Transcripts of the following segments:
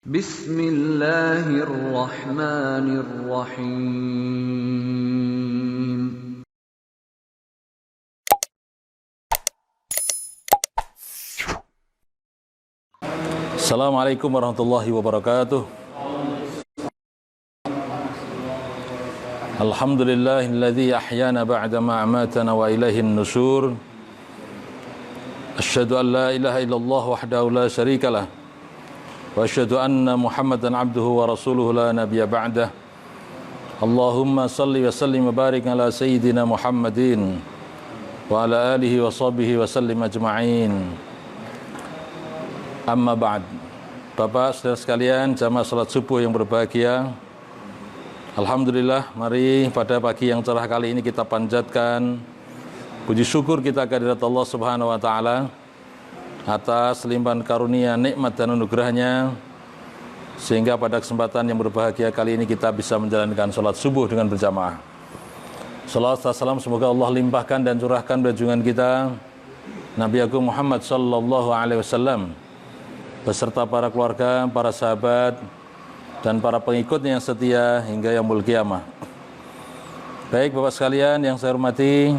Bismillahirrahmanirrahim. Assalamualaikum warahmatullahi wabarakatuh. Alhamdulillahilladzi ahyana ba'da ma amatana wa ilaihin nusyur. Asyhadu an la ilaha illallah wahdahu la syarikalah wa asyhadu anna Muhammadan abduhu wa rasuluhu la nabiyya ba'dah. Allahumma salli wa sallim wa barik ala sayyidina Muhammadin wa ala alihi wa sahbihi wa sallim ajma'in. Amma ba'd. Bapak, saudara sekalian, jamaah salat subuh yang berbahagia, alhamdulillah, mari pada pagi yang cerah kali ini kita panjatkan puji syukur kita kehadirat Allah Subhanahu wa taala atas limpahan karunia, nikmat dan anugerahnya, sehingga pada kesempatan yang berbahagia kali ini kita bisa menjalankan salat subuh dengan berjamaah. Salawat dan salam semoga Allah limpahkan dan curahkan pada junjungan kita Nabi Agung Muhammad sallallahu alaihi wasallam beserta para keluarga, para sahabat, dan para pengikutnya yang setia hingga yaumul qiyamah. Baik Bapak sekalian yang saya hormati,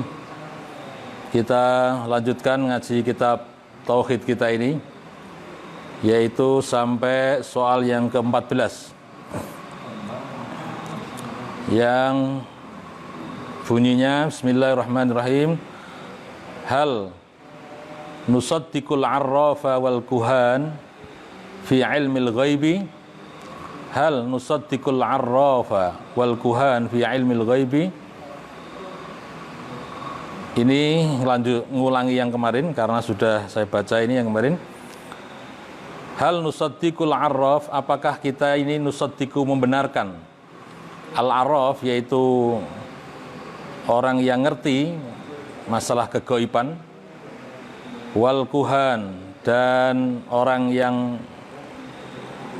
kita lanjutkan ngaji kitab Tauhid kita ini, yaitu sampai soal yang ke-14 yang bunyinya Bismillahirrahmanirrahim. Hal nusaddiqul arrafa wal kuhan fi ilmil ghaibi. Hal nusaddiqul arrafa wal kuhan fi ilmil ghaibi. Ini lanjut ngulangi yang kemarin karena sudah saya baca ini yang kemarin. Hal nusaddiqul arraf, apakah kita ini nusaddiqu membenarkan al-arraf, yaitu orang yang ngerti masalah kegaiban, wal kuhan, dan orang yang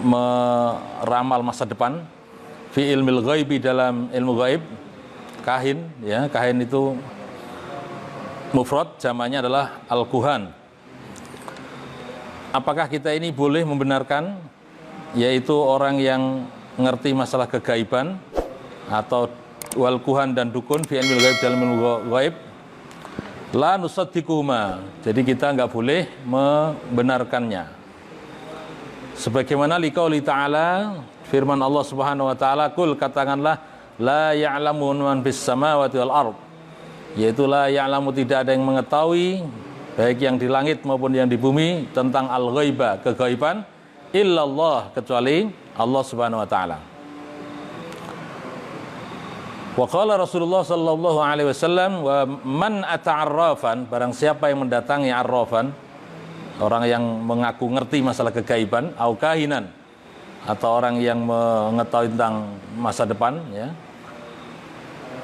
meramal masa depan, fi ilmil ghaibi, dalam ilmu gaib, kahin, ya, kahin itu mufrad, jamaknya adalah al-kuhan. Apakah kita ini boleh membenarkan, yaitu orang yang ngerti masalah kegaiban atau wal kuhan dan dukun, fi ilmil ghaib, dalam ilmu gaib? La nusaddiquhuma, jadi kita enggak boleh membenarkannya. Sebagaimana liqauli ta'ala, firman Allah Subhanahu wa taala, kul, katakanlah, la ya'lamu man fis samawati wal ard, yaitu la ya'lamu, tidak ada yang mengetahui, baik yang di langit maupun yang di bumi, tentang al-ghaiba, kegaiban, illallah, kecuali Allah Subhanahu wa taala. Wa qala Rasulullah sallallahu alaihi wasallam, wa man ata'arrafan, barang siapa yang mendatangi arrafan, orang yang mengaku ngerti masalah kegaiban, au kahinan, atau orang yang mengetahui tentang masa depan, ya,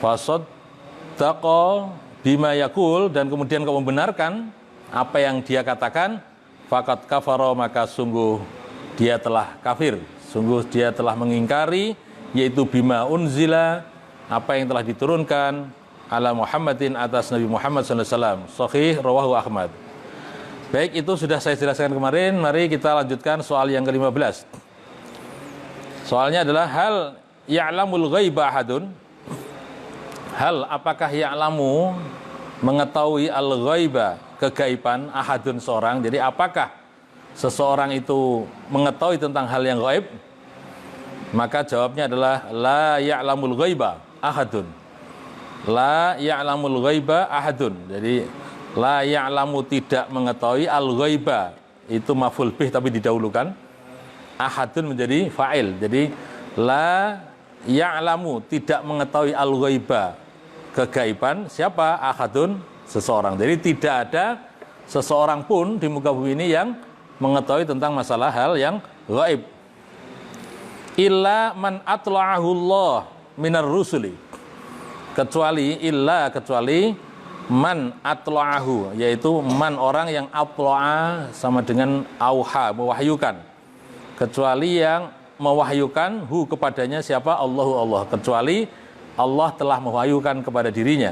fasaddaqa bima yaqul, dan kemudian kau membenarkan apa yang dia katakan, faqad kafara, maka sungguh dia telah kafir, sungguh dia telah mengingkari, yaitu bima unzila, apa yang telah diturunkan ala Muhammadin, atas Nabi Muhammad sallallahu alaihi wasallam. Sahih rawahu Ahmad. Baik, itu sudah saya jelaskan kemarin. Mari kita lanjutkan soal yang ke-15. Soalnya adalah hal ya'lamul ghaiba ahadun. Hal, apakah ya'lamu, mengetahui al-ghaiba, kegaiban, ahadun, seorang. Jadi apakah seseorang itu mengetahui tentang hal yang gaib? Maka jawabnya adalah la ya'lamul ghaiba ahadun. La ya'lamul ghaiba ahadun. Jadi la ya'lamu, tidak mengetahui, al-ghaiba itu maf'ul bih tapi didahulukan, ahadun menjadi fa'il. Jadi la ya'lamu, tidak mengetahui, al-ghaiba, kegaiban, siapa? Ahadun, seseorang. Jadi tidak ada seseorang pun di muka bumi ini yang mengetahui tentang masalah hal yang gaib. Illa man atla'ahu Allah minar rusuli, kecuali man atla'ahu, yaitu man, orang yang atla'a sama dengan auha, mewahyukan, kecuali yang mewahyukan hu, kepadanya siapa? Allahu, Allah, kecuali Allah telah mewahyukan kepada dirinya,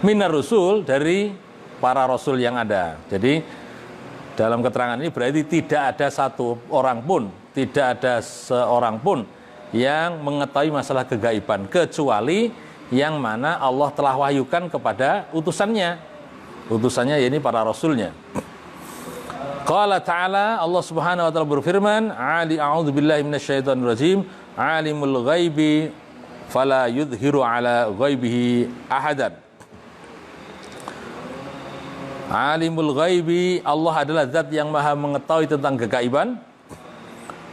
minar rusul, dari para rasul yang ada. Jadi Dalam keterangan ini berarti tidak ada satu orang pun, tidak ada seorang pun yang mengetahui masalah kegaiban kecuali yang mana Allah telah wahyukan kepada utusannya. Utusannya yakni para rasulnya. Qala ta'ala, Allah Subhanahu wa taala berfirman, a'udzu billahi minasyaitonir rajim, alimul ghaibi fala yudhiru ala ghaibihi ahadan. Alimul ghaibi, Allah adalah zat yang maha mengetahui tentang kegaiban.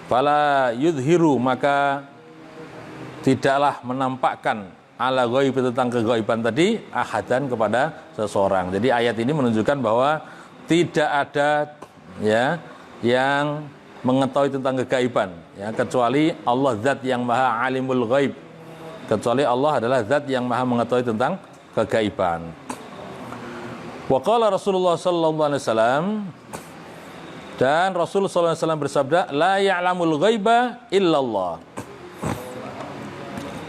Fala yudhiru, maka tidaklah menampakkan ala ghaib, tentang kegaiban tadi, ahadan, kepada seseorang. Jadi ayat ini menunjukkan bahwa tidak ada ya yang mengetahui tentang kegaiban ya kecuali Allah, zat yang maha alimul ghaib. Kecuali Allah adalah zat yang maha mengetahui tentang kegaiban. Wa qala Rasulullah sallallahu alaihi wasallam, dan Rasul sallallahu alaihi wasallam bersabda, la ya'lamul ghaiba illallah.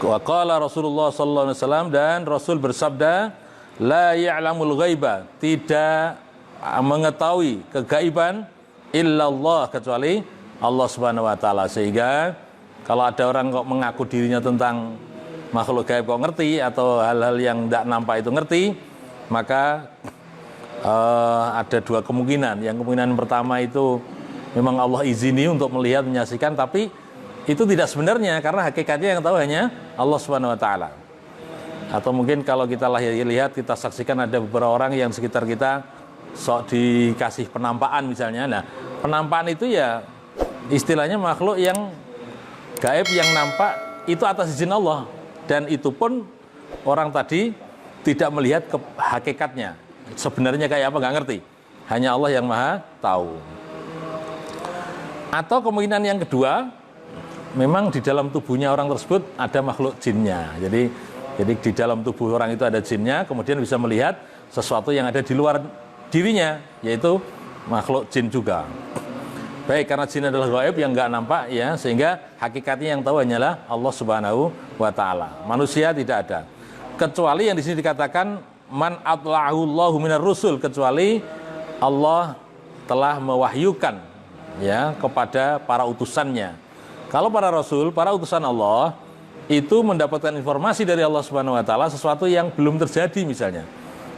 Wa qala Rasulullah sallallahu alaihi wasallam, dan Rasul bersabda, la ya'lamul ghaiba, tidak mengetahui kegaiban illallah, kecuali Allah Subhanahu wa taala. Sehingga kalau ada orang kok mengaku dirinya tentang makhluk gaib kok ngerti, atau hal-hal yang tidak nampak itu ngerti, maka ada dua kemungkinan. Yang kemungkinan pertama itu memang Allah izini untuk melihat, menyaksikan, tapi itu tidak sebenarnya, karena hakikatnya yang tahu hanya Allah Subhanahu wa taala. Atau mungkin kalau kita lihat, kita saksikan ada beberapa orang yang sekitar kita sok dikasih penampakan misalnya. Nah, penampakan itu ya istilahnya makhluk yang gaib yang nampak itu atas izin Allah, dan itu pun orang tadi tidak melihat hakikatnya. Sebenarnya kayak apa nggak ngerti, hanya Allah yang maha tahu. Atau kemungkinan yang kedua, memang di dalam tubuhnya orang tersebut ada makhluk jinnya. Jadi di dalam tubuh orang itu ada jinnya, kemudian bisa melihat sesuatu yang ada di luar dirinya, yaitu makhluk jin juga. Baik, karena jin adalah gaib yang nggak nampak ya, sehingga hakikatnya yang tahu hanyalah Allah Subhanahu wa taala. Manusia tidak ada. Kecuali yang di sini dikatakan man atla'ahu Allahu minar rusul, kecuali Allah telah mewahyukan ya kepada para utusannya. Kalau para rasul, para utusan Allah itu mendapatkan informasi dari Allah Subhanahu wa taala sesuatu yang belum terjadi, misalnya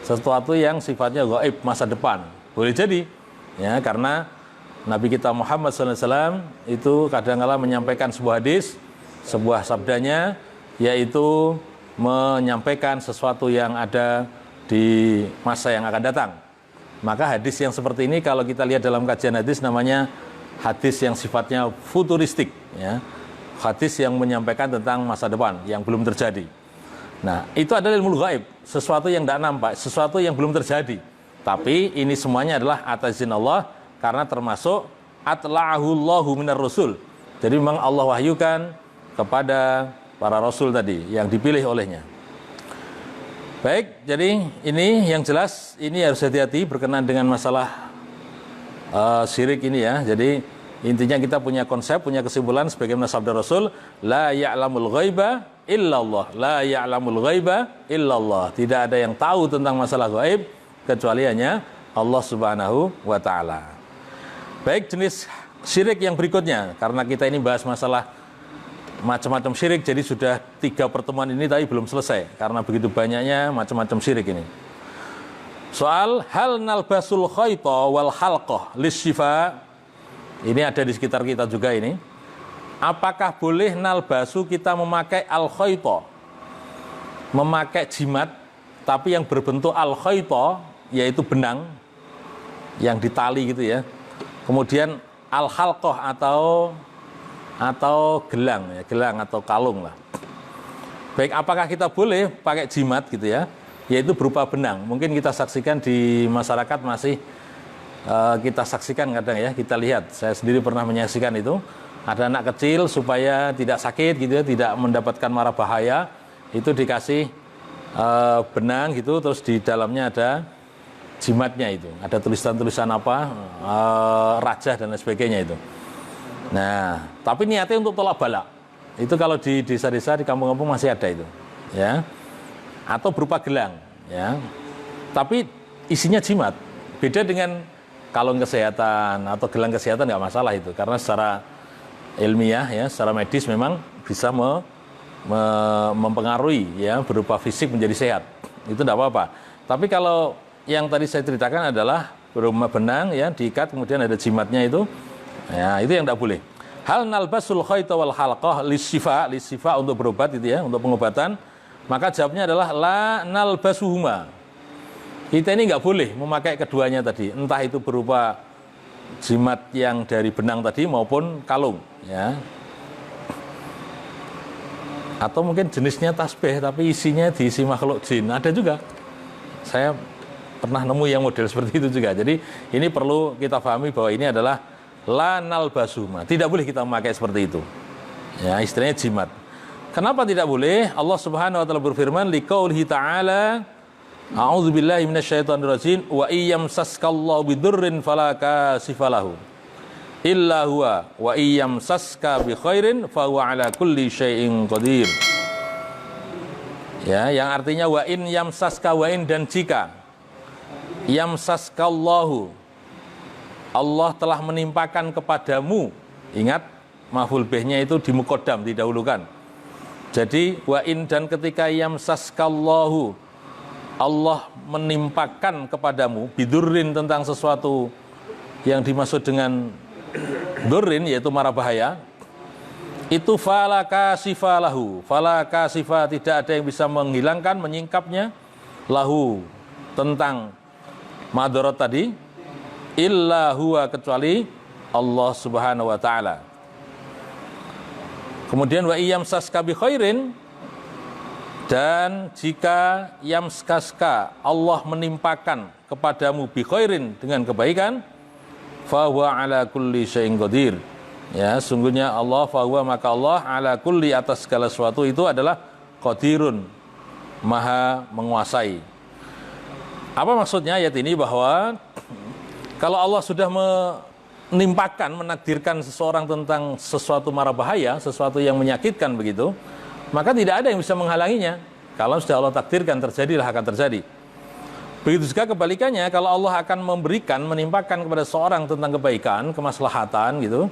sesuatu yang sifatnya gaib, masa depan. Boleh jadi ya, karena Nabi kita Muhammad SAW itu kadang-kala menyampaikan sebuah hadis, sebuah sabdanya, yaitu menyampaikan sesuatu yang ada di masa yang akan datang. Maka hadis yang seperti ini kalau kita lihat dalam kajian hadis namanya hadis yang sifatnya futuristik ya. Hadis yang menyampaikan tentang masa depan yang belum terjadi. Nah, itu adalah ilmu gaib, sesuatu yang tidak nampak, sesuatu yang belum terjadi. Tapi ini semuanya adalah atas izin Allah, karena termasuk atla'ahu Allahu minar rusul. Jadi memang Allah wahyukan kepada para rasul tadi yang dipilih olehnya. Baik, jadi ini yang jelas, ini harus hati-hati berkenaan dengan masalah syirik ini ya. Jadi intinya kita punya konsep, punya kesimpulan sebagaimana sabda Rasul, la ya'lamul ghaiba illallah, la ya'lamul ghaiba illallah. Tidak ada yang tahu tentang masalah gaib kecuali hanya Allah Subhanahu wa taala. Baik, jenis syirik yang berikutnya, karena kita ini bahas masalah macam-macam syirik, jadi sudah 3 pertemuan ini tapi belum selesai karena begitu banyaknya macam-macam syirik ini. Soal hal nalbasul khayta wal halqah lisyifa, ini ada di sekitar kita juga ini. Apakah boleh nalbasu, kita memakai al khayta, memakai jimat tapi yang berbentuk al khayta, yaitu benang yang ditali gitu ya. Kemudian al halqah atau gelang ya, gelang atau kalung lah. Baik, apakah kita boleh pakai jimat gitu ya, yaitu berupa benang. Mungkin kita saksikan di masyarakat masih kita saksikan kadang ya, kita lihat, saya sendiri pernah menyaksikan itu, ada anak kecil supaya tidak sakit gitu ya, tidak mendapatkan mara bahaya, itu dikasih benang gitu, terus di dalamnya ada jimatnya itu, ada tulisan-tulisan apa, raja dan lain sebagainya itu. Nah, tapi niatnya untuk tolak bala. Itu kalau di desa-desa, di kampung-kampung masih ada itu, ya. Atau berupa gelang, ya. Tapi isinya jimat. Beda dengan kalung kesehatan atau gelang kesehatan nggak masalah itu, karena secara ilmiah ya, secara medis memang bisa mempengaruhi ya, berupa fisik menjadi sehat, itu tidak apa-apa. Tapi kalau yang tadi saya ceritakan adalah berupa benang ya, diikat kemudian ada jimatnya itu, ya itu yang tidak boleh. Hal nalbasul khaita wal halqah lisifa untuk berobat itu ya, untuk pengobatan, maka jawabnya adalah la nalbasuhuma. Kita ini nggak boleh memakai keduanya tadi, entah itu berupa jimat yang dari benang tadi maupun kalung ya, atau mungkin jenisnya tasbih tapi isinya diisi makhluk jin, ada juga. Saya pernah nemu yang model seperti itu juga. Jadi ini perlu kita pahami bahwa ini adalah la nalbasuhuma, tidak boleh kita memakai seperti itu ya, istilahnya jimat. Kenapa tidak boleh? Allah Subhanahu wa taala berfirman liqaulihi ta'ala a'udzubillahi minasyaitonirrajim wa iyyamsaskallahu bidurrin fala kashifalahu illa huwa wa iyyamsaska bi khairin fa huwa ala kulli syai'in qadir. Ya, yang artinya wa in yamsaska, wa in dan jika yamsaskallahu, Allah telah menimpakan kepadamu. Ingat maf'ul bihnya itu dimuqaddam, didahulukan. Jadi wa in dan ketika yamsaskallahu, Allah menimpakan kepadamu bidurrin tentang sesuatu yang dimaksud dengan durrin yaitu mara bahaya, itu fala kashifa lahu, fala kashifa, tidak ada yang bisa menghilangkan, menyingkapnya, lahu tentang madarat tadi, illa huwa, kecuali Allah Subhanahu wa taala. Kemudian wa iyyamsaska bi khairin, dan jika yamskaska, Allah menimpakan kepadamu bi khairin, dengan kebaikan, fa huwa ala kulli syai'in qadir. Ya, sungguhnya Allah, fa huwa, maka Allah, ala kulli, atas segala sesuatu itu adalah qadirun, maha menguasai. Apa maksudnya ayat ini? Bahwa kalau Allah sudah menimpakan, menakdirkan seseorang tentang sesuatu mara bahaya, sesuatu yang menyakitkan begitu, maka tidak ada yang bisa menghalanginya. Kalau sudah Allah takdirkan terjadilah akan terjadi. Begitu juga kebalikannya, kalau Allah akan memberikan, menimpakan kepada seorang tentang kebaikan, kemaslahatan gitu,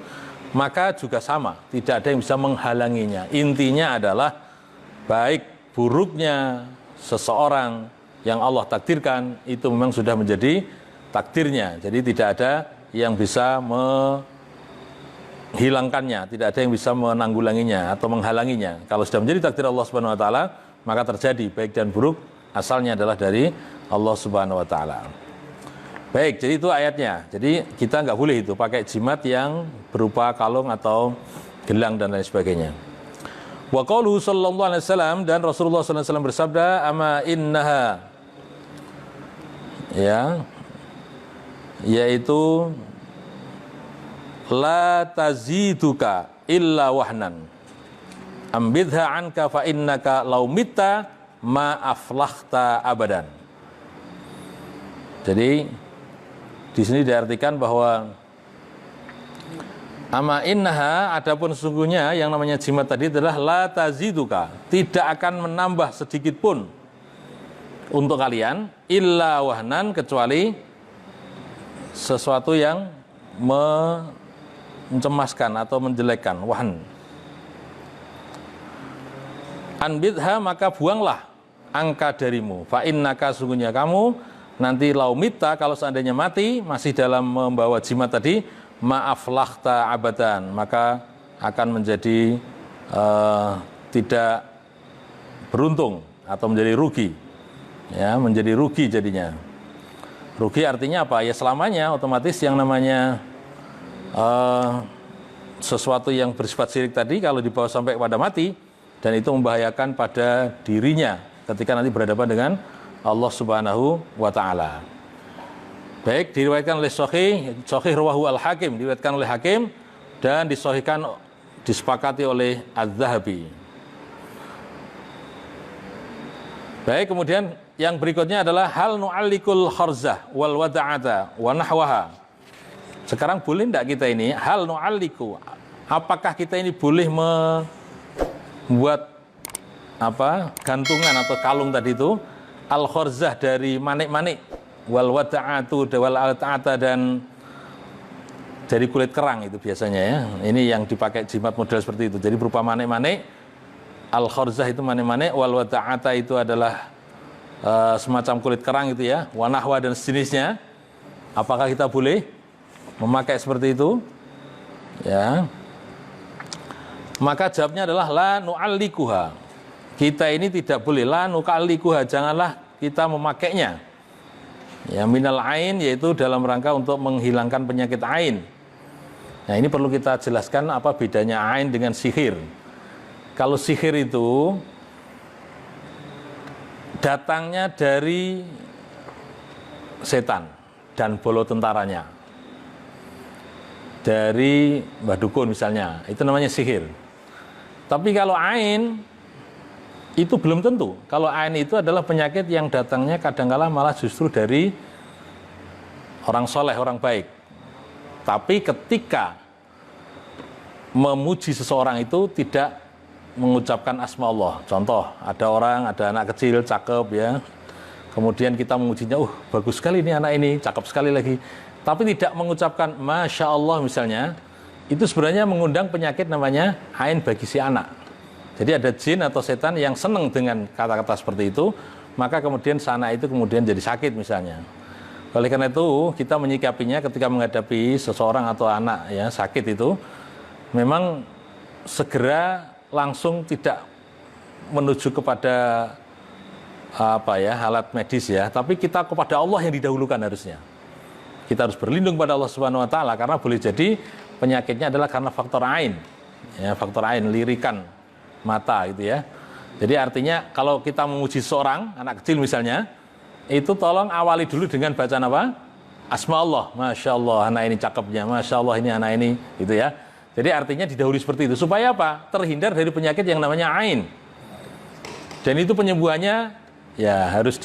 maka juga sama, tidak ada yang bisa menghalanginya. Intinya adalah baik buruknya seseorang yang Allah takdirkan itu memang sudah menjadi takdirnya. Jadi tidak ada yang bisa hilangkannya, tidak ada yang bisa menanggulanginya atau menghalanginya. Kalau sudah menjadi takdir Allah Subhanahu wa taala, maka terjadi baik dan buruk asalnya adalah dari Allah Subhanahu wa taala. Baik, jadi itu ayatnya. Jadi kita nggak boleh itu pakai jimat yang berupa kalung atau gelang dan lain sebagainya. Wa qauluhu sallallahu alaihi wasallam, dan Rasulullah sallallahu alaihi wasallam bersabda, ama innaha, ya, yaitu la taziduka illa wahnan ambidha anka fa innaka law mitta ma aflahta abadan. Jadi di sini diartikan bahwa ama innaha, adapun sesungguhnya yang namanya jimat tadi adalah la taziduka, tidak akan menambah sedikit pun untuk kalian, illa wahnan, kecuali sesuatu yang mencemaskan atau menjelekkan, wahn. Anbidha, maka buanglah angka darimu, fa innaka, sungguhnya kamu nanti laumita, kalau seandainya mati masih dalam membawa jimat tadi, ma'aflahta abadan, maka akan menjadi tidak beruntung atau menjadi rugi, ya, menjadi rugi jadinya. Rugi artinya apa? Ya selamanya, otomatis yang namanya sesuatu yang bersifat syirik tadi kalau dibawa sampai kepada mati, dan itu membahayakan pada dirinya ketika nanti berhadapan dengan Allah Subhanahu wa taala. Baik, diriwayatkan oleh Sahih rawahu al-Hakim, diriwayatkan oleh Hakim dan disahihkan, disepakati oleh Az-Zahabi. Baik, kemudian yang berikutnya adalah hal nu'allikul kharzah wal wada'ata wa nahwaha. Sekarang boleh tidak kita ini hal nu'alliku, apakah kita ini boleh membuat gantungan atau kalung tadi itu al kharzah dari manik-manik wal wada'atu wal alta'ata, dan dari kulit kerang itu biasanya ya. Ini yang dipakai jimat model seperti itu. Jadi berupa manik-manik. Al-kharzah itu manik-manik, wal wada'ata itu adalah semacam kulit kerang itu ya, wanahwa dan sejenisnya. Apakah kita boleh memakai seperti itu? Ya. Maka jawabnya adalah la nu'allikuha. Kita ini tidak boleh, la nu'allikuha, janganlah kita memakainya. Ya, minal ain, yaitu dalam rangka untuk menghilangkan penyakit ain. Nah, ini perlu kita jelaskan apa bedanya ain dengan sihir. Kalau sihir itu datangnya dari setan dan bolo tentaranya, dari Mbah Dukun misalnya, itu namanya sihir. Tapi kalau ain itu belum tentu. Kalau ain itu adalah penyakit yang datangnya kadangkala malah justru dari orang soleh, orang baik. Tapi ketika memuji seseorang itu tidak mengucapkan asma Allah. Contoh, ada anak kecil, cakep ya. Kemudian kita memujinya, bagus sekali ini anak ini, cakep sekali lagi. Tapi tidak mengucapkan Masya Allah misalnya, itu sebenarnya mengundang penyakit namanya ain bagi si anak. Jadi ada jin atau setan yang senang dengan kata-kata seperti itu, maka kemudian si anak itu kemudian jadi sakit misalnya. Oleh karena itu, kita menyikapinya ketika menghadapi seseorang atau anak ya sakit itu, memang segera langsung tidak menuju kepada alat medis ya, tapi kita kepada Allah yang didahulukan harusnya. Kita harus berlindung pada Allah Subhanahu wa taala, karena boleh jadi penyakitnya adalah karena faktor ain. Ya, faktor ain, lirikan mata gitu ya. Jadi artinya kalau kita memuji seorang anak kecil misalnya, itu tolong awali dulu dengan bacaan apa? Asma Allah. Masya Allah anak ini cakepnya, Masya Allah ini anak ini, gitu ya. Jadi artinya didahului seperti itu. Supaya apa? Terhindar dari penyakit yang namanya ain. Dan itu penyembuhannya ya harus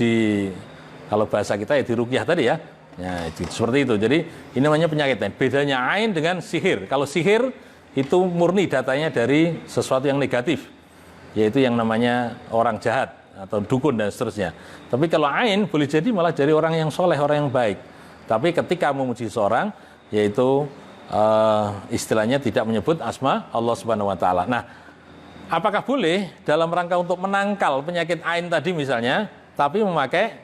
kalau bahasa kita ya diruqyah tadi ya. Ya seperti itu. Jadi ini namanya penyakit. Bedanya ain dengan sihir. Kalau sihir itu murni datanya dari sesuatu yang negatif. Yaitu yang namanya orang jahat atau dukun dan seterusnya. Tapi kalau ain boleh jadi malah dari orang yang soleh, orang yang baik. Tapi ketika memuji seorang, yaitu istilahnya tidak menyebut asma Allah Subhanahu wa taala. Nah, apakah boleh dalam rangka untuk menangkal penyakit ain tadi misalnya, tapi memakai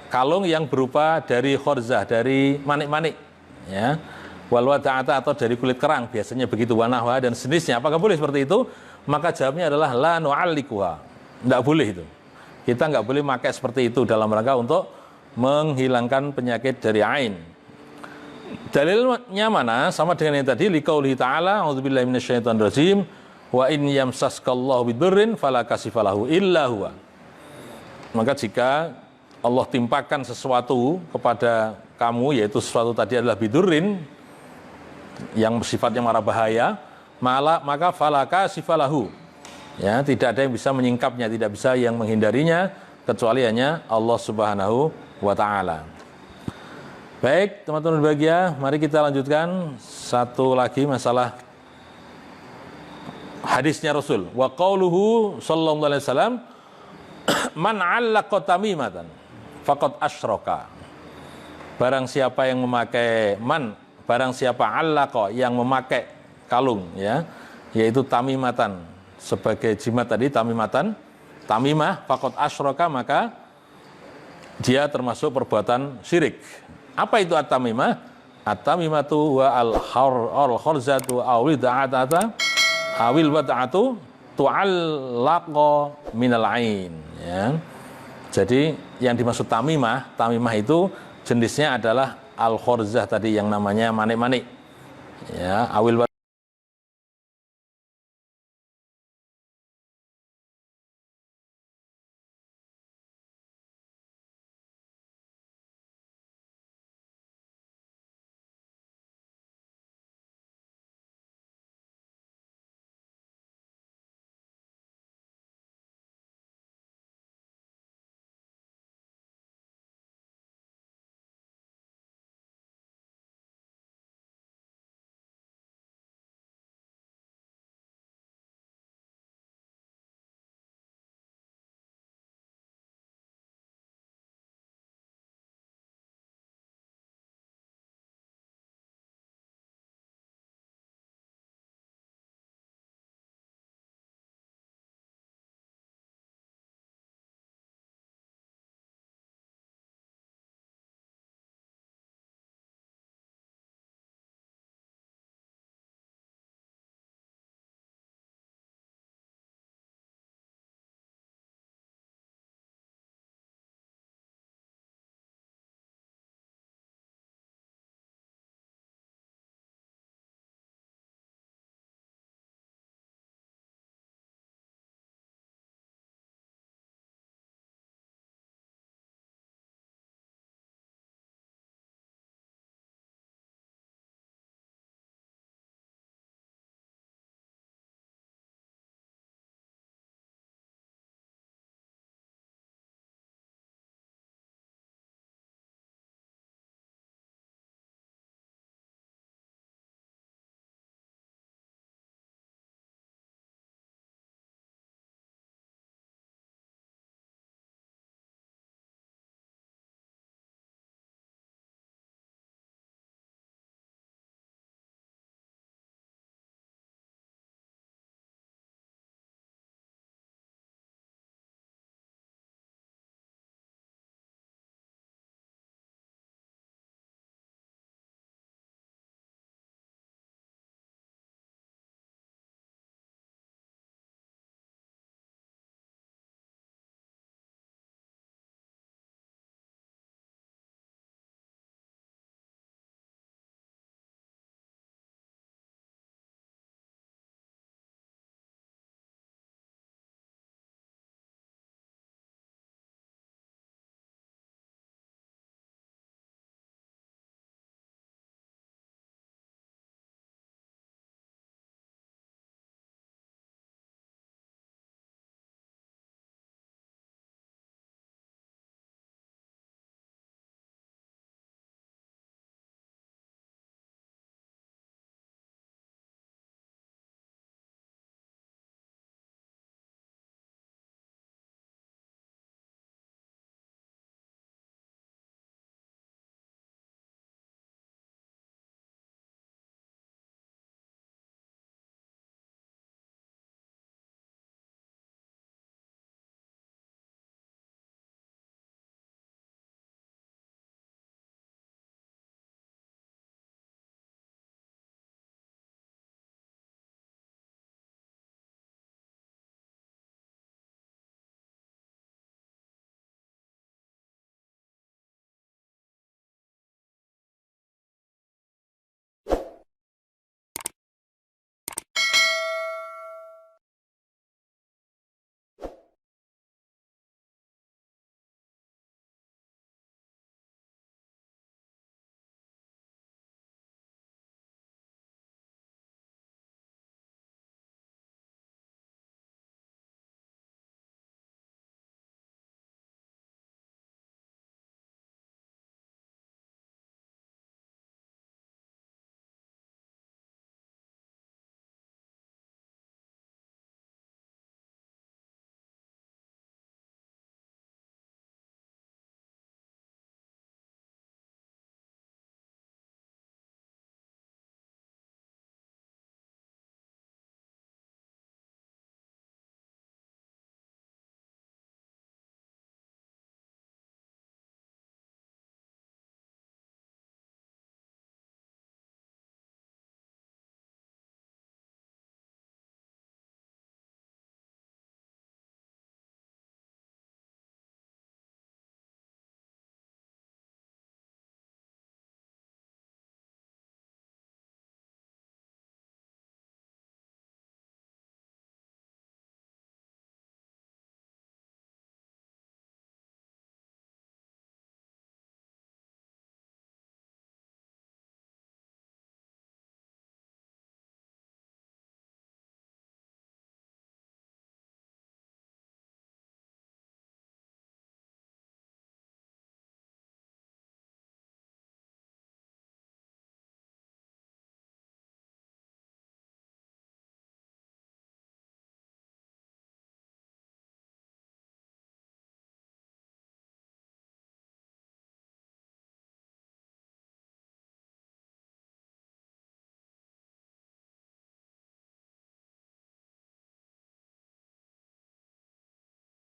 kalung yang berupa dari khorzah, dari manik-manik ya, wal wada'ata atau dari kulit kerang, biasanya begitu, wanahwa dan sejenisnya. Apakah boleh seperti itu? Maka jawabnya adalah la nu'allikuha. Enggak boleh itu. Kita enggak boleh pakai seperti itu dalam rangka untuk menghilangkan penyakit dari ain. Dalilnya mana? Sama dengan yang tadi, liqaulihi ta'ala, a'udzubillahi minasyaitonirrajim, wa in yamsaskallahu bidurrin fala kashifalahu illa huwa. Maka jika Allah timpakan sesuatu kepada kamu, yaitu sesuatu tadi adalah bidurrin, yang sifatnya marah bahaya, maka fala kashifalahu. Ya, tidak ada yang bisa menyingkapnya, tidak bisa yang menghindarinya, kecuali hanya Allah Subhanahu wa ta'ala. Baik, teman-teman berbahagia, mari kita lanjutkan satu lagi masalah hadisnya Rasul. Wa qauluhu sallallahu alaihi wasallam, man 'allaqa tamimatan faqad asyraka. Barang siapa yang memakai barang siapa 'allaqa yang memakai kalung ya, yaitu tamimatan sebagai jimat tadi, tamimah faqad asyraka, maka dia termasuk perbuatan syirik. Apa itu at-tamimah? At-tamimatu wa al-kharzatu awil da'atata awil wada'atu tu'allaqa minal ain ya. Jadi yang dimaksud tamimah itu jenisnya adalah al-kharzah tadi yang namanya manik-manik ya, awil